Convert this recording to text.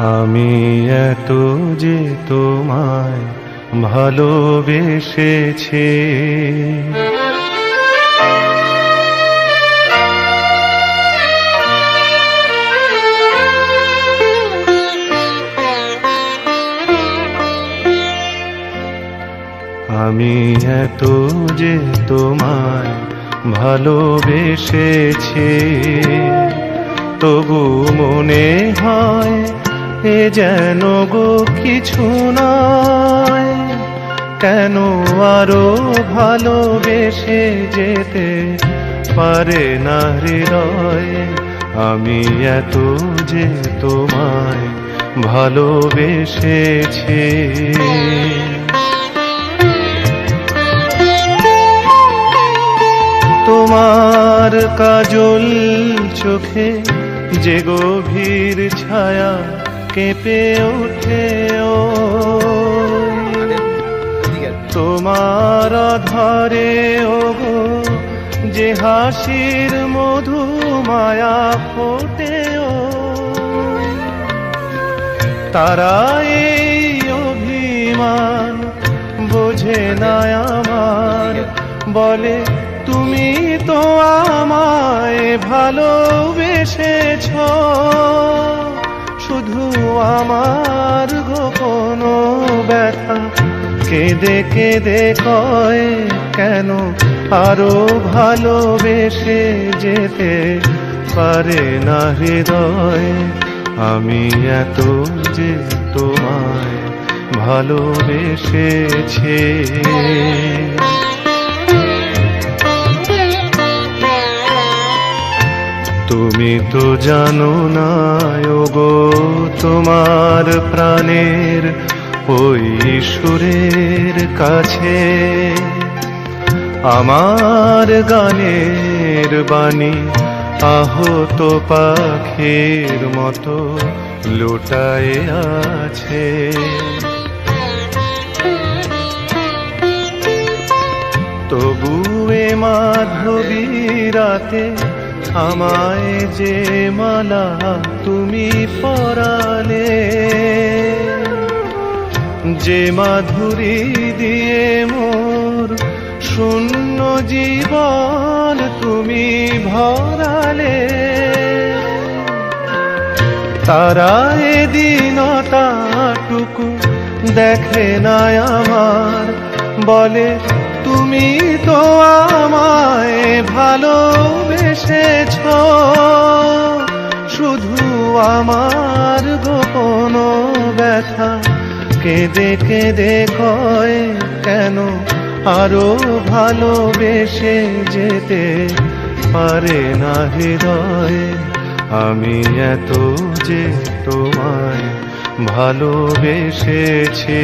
আমি এত যে তোমায় ভালোবেসেছি, আমি এত যে তোমায় ভালোবেসেছি, তবু মনে হয় এ যেন গো কিছু নয়। কেন আরো ভালোবেসে যেতে পারে না হৃদয়? আমি এত যে তোমায় ভালোবেসেছি। তোমার কাজল চোখে যে গভীর ছায়া কেঁপে ওঠে, ও তোমার আধারে ওগো যে হাসির মধু মায়া ফোটে, ও তারা এই অভিমান বোঝে না আমার, বলে তুমি তো আমায় ভালোবেসেছ, শুধু আমার গোপন ব্যথা কেঁদে কেঁদে কয়, কেন আরো ভালোবেসে যেতে পারে না হৃদয়? আমি এত যে তোমায় ভালোবেসেছি। তুমি তো জানো না ওগো, তোমার প্রাণের ওই সুরের কাছে আমার গানের বাণী আহত পাখির মতো লুটায়ে আছে। তবু এ মাধবী রাতে আমায় যে মালা তুমি পরালে, যে মাধুরী দিয়ে মোর শূন্য জীবন তুমি ভরালে, তারা এদিনটাটুকু দেখে না আমার, বলে তুমি তো আমায় ভালোবেসেছ, শুধু আমার গোপন ব্যথা কেঁদে কেঁদে কয়, কেন আরো ভালোবেসে যেতে পারে না হৃদয়? আমি এত যে তোমায় ভালোবেসেছি।